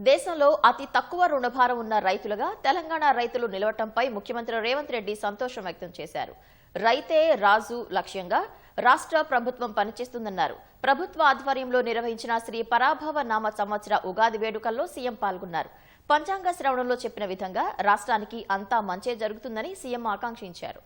దేశంలో అతి తక్కువ రుణభారం ఉన్న రైతులుగా తెలంగాణ రైతులు నిలవటంపై ముఖ్యమంత్రి రేవంత్ రెడ్డి సంతోషం వ్యక్తం చేశారు. రైతే రాజు లక్ష్యంగా రాష్ట్ర ప్రభుత్వం పనిచేస్తుందన్నారు. ప్రభుత్వ ఆధ్వర్యంలో నిర్వహించిన శ్రీ పరాభవ నామ సంవత్సర ఉగాది వేడుకల్లో సీఎం పాల్గొన్నారు. పంచాంగ శ్రవణంలో చెప్పిన విధంగా రాష్ట్రానికి అంతా మంచే జరుగుతుందని సీఎం ఆకాంక్షించారు.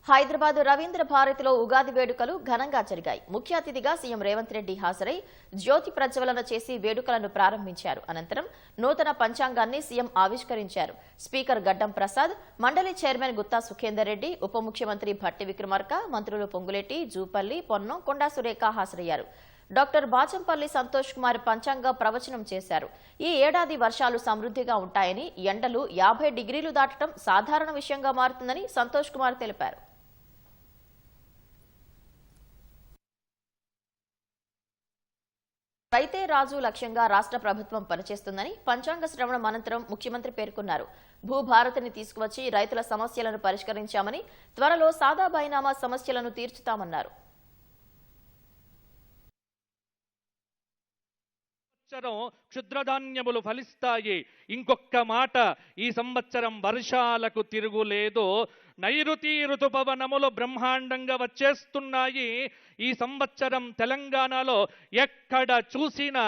హైదరాబాద్ రవీంద్ర భారతిలో ఉగాది వేడుకలు ఘనంగా జరిగాయి. ముఖ్య అతిథిగా సీఎం రేవంత్ రెడ్డి హాజరై జ్యోతి ప్రజ్వలన చేసి వేడుకలను ప్రారంభించారు. అనంతరం నూతన పంచాంగాన్ని సీఎం ఆవిష్కరించారు. స్పీకర్ గడ్డం ప్రసాద్, మండలి చైర్మన్ గుత్తా సుఖేందర్ రెడ్డి, ఉప ముఖ్యమంత్రి భట్టి విక్రమార్క, మంత్రులు పొంగులేటి, జూపల్లి, పొన్నం, కొండా సురేఖ హాజరయ్యారు. డాక్టర్ బాచంపల్లి సంతోష్ కుమార్ పంచాంగ ప్రవచనం చేశారు. ఈ ఏడాది వర్షాలు సమృద్ధిగా ఉంటాయని, ఎండలు 50 డిగ్రీలు దాటడం సాధారణ విషయంగా మారుతుందని సంతోష్ కుమార్ తెలిపారు. రైతే రాజు లక్ష్యంగా రాష్ట్ర ప్రభుత్వం పనిచేస్తుందని పంచాంగ శ్రవణం అనంతరం ముఖ్యమంత్రి పేర్కొన్నారు. భూభారతిని తీసుకువచ్చి రైతుల సమస్యలను పరిష్కరించామని, త్వరలో సాదా బైనామా సమస్యలను తీర్చుతామన్నారు. క్షుద్రధాన్యములు ఫలిస్తాయి. ఇంకొక మాట, ఈ సంవత్సరం వర్షాలకు తిరుగులేదు. నైరుతి ఋతుపవనములు బ్రహ్మాండంగా వచ్చేస్తున్నాయి. ఈ సంవత్సరం తెలంగాణలో ఎక్కడ చూసినా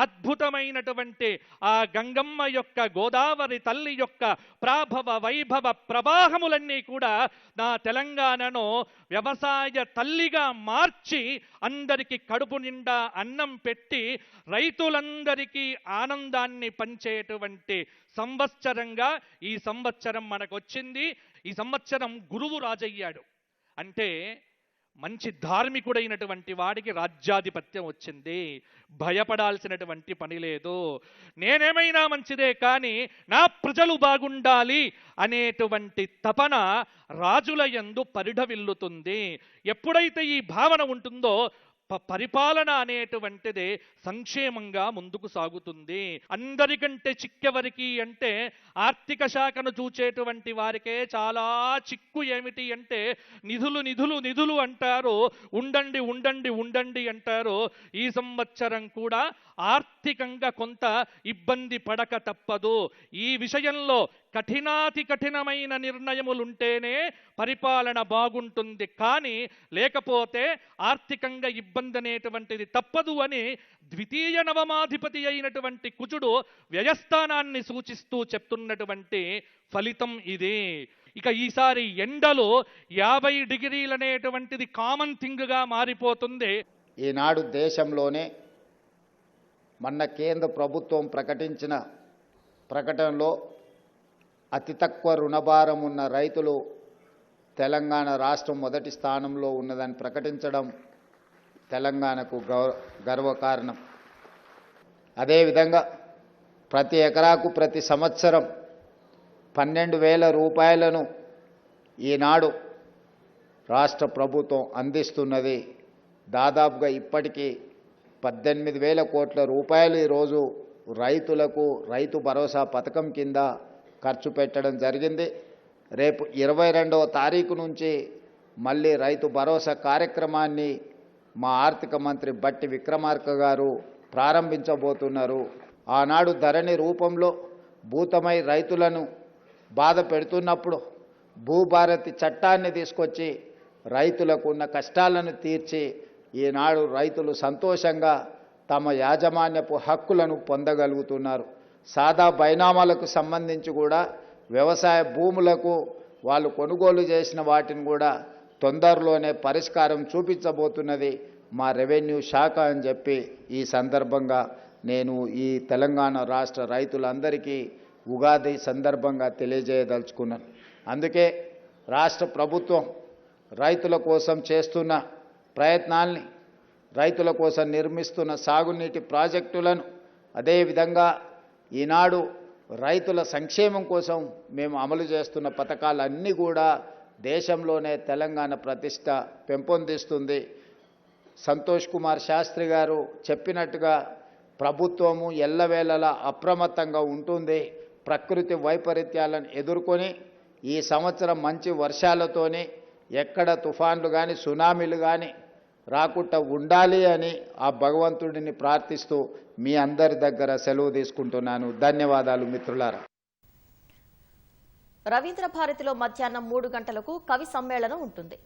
అద్భుతమైనటువంటి ఆ గంగమ్మ యొక్క, గోదావరి తల్లి యొక్క ప్రాభవ వైభవ ప్రవాహములన్నీ కూడా నా తెలంగాణను వ్యవసాయ తల్లిగా మార్చి అందరికీ కడుపు నిండా అన్నం పెట్టి రైతులందరికీ ఆనందాన్ని పంచేటువంటి సంవత్సరంగా ఈ సంవత్సరం మనకొచ్చింది. ఈ సంవత్సరం గురువు రాజయ్యాడు అంటే మంచి ధార్మికుడైనటువంటి వాడికి రాజ్యాధిపత్యం వచ్చింది. భయపడాల్సినటువంటి పని లేదు. నేనేమైనా మంచిదే కానీ నా ప్రజలు బాగుండాలి అనేటువంటి తపన రాజుల యందు పరిఢవిల్లుతుంది. ఎప్పుడైతే ఈ భావన ఉంటుందో పరిపాలన అనేటువంటిది సంక్షేమంగా ముందుకు సాగుతుంది. అందరికంటే చిక్కెవరికి అంటే ఆర్థిక శాఖను చూచేటువంటి వారికే చాలా చిక్కు. ఏమిటి అంటే నిధులు నిధులు నిధులు అంటారు, ఉండండి ఉండండి ఉండండి అంటారు. ఈ సంవత్సరం కూడా ఆర్థికంగా కొంత ఇబ్బంది పడక తప్పదు. ఈ విషయంలో కఠినాతి కఠినమైన నిర్ణయములుంటేనే పరిపాలన బాగుంటుంది, కానీ లేకపోతే ఆర్థికంగా ఇబ్బంది అనేటువంటిది తప్పదు అని ద్వితీయ నవమాధిపతి అయినటువంటి కుజుడు వ్యయస్థానాన్ని సూచిస్తూ చెప్తున్నటువంటి ఫలితం ఇది. ఇక ఈసారి ఎండలు 50 డిగ్రీలు అనేటువంటిది కామన్ థింగ్గా మారిపోతుంది. ఈనాడు దేశంలోనే మొన్న కేంద్ర ప్రభుత్వం ప్రకటించిన ప్రకటనలో అతి తక్కువ రుణభారం ఉన్న రైతులు తెలంగాణ రాష్ట్రం మొదటి స్థానంలో ఉన్నదని ప్రకటించడం తెలంగాణకు గర్వకారణం. అదేవిధంగా ప్రతి ఎకరాకు ప్రతి సంవత్సరం 12,000 రూపాయలను ఈనాడు రాష్ట్ర ప్రభుత్వం అందిస్తున్నది. దాదాపుగా ఇప్పటికీ 18,000 కోట్ల రూపాయలు ఈరోజు రైతులకు రైతు భరోసా పథకం కింద ఖర్చు పెట్టడం జరిగింది. రేపు 22వ తారీఖు నుంచి మళ్ళీ రైతు భరోసా కార్యక్రమాన్ని మా ఆర్థిక మంత్రి భట్టి విక్రమార్క గారు ప్రారంభించబోతున్నారు. ఆనాడు ధరణి రూపంలో భూతమై రైతులను బాధ పెడుతున్నప్పుడు భూభారతి చట్టాన్ని తీసుకొచ్చి రైతులకు ఉన్న కష్టాలను తీర్చి ఈనాడు రైతులు సంతోషంగా తమ యాజమాన్యపు హక్కులను పొందగలుగుతున్నారు. సాదా బైనామాలకు సంబంధించి కూడా వ్యవసాయ భూములకు వాళ్ళు కొనుగోలు చేసిన వాటిని కూడా తొందరలోనే పరిష్కారం చూపించబోతున్నది మా రెవెన్యూ శాఖ అని చెప్పి ఈ సందర్భంగా నేను ఈ తెలంగాణ రాష్ట్ర రైతులందరికీ ఉగాది సందర్భంగా తెలియజేయదలుచుకున్నాను. అందుకే రాష్ట్ర ప్రభుత్వం రైతుల కోసం చేస్తున్న ప్రయత్నాల్ని, రైతుల కోసం నిర్మిస్తున్న సాగునీటి ప్రాజెక్టులను, అదేవిధంగా ఈనాడు రైతుల సంక్షేమం కోసం మేము అమలు చేస్తున్న పథకాలన్నీ కూడా దేశంలోనే తెలంగాణ ప్రతిష్ట పెంపొందిస్తుంది. సంతోష్ కుమార్ శాస్త్రి గారు చెప్పినట్టుగా ప్రభుత్వము ఎల్లవేళలా అప్రమత్తంగా ఉంటుంది. ప్రకృతి వైపరీత్యాలను ఎదుర్కొని ఈ సంవత్సరం మంచి వర్షాలతోని ఎక్కడ తుఫాన్లు కానీ సునామీలు కానీ రాకుండా ఉండాలి అని ఆ భగవంతుడిని ప్రార్థిస్తూ మీ అందరి దగ్గర సెలవు తీసుకుంటున్నాను. ధన్యవాదాలు మిత్రులారా. రవీంద్ర భారతిలో మధ్యాహ్నం 3 గంటలకు కవి సమ్మేళనం ఉంటుంది.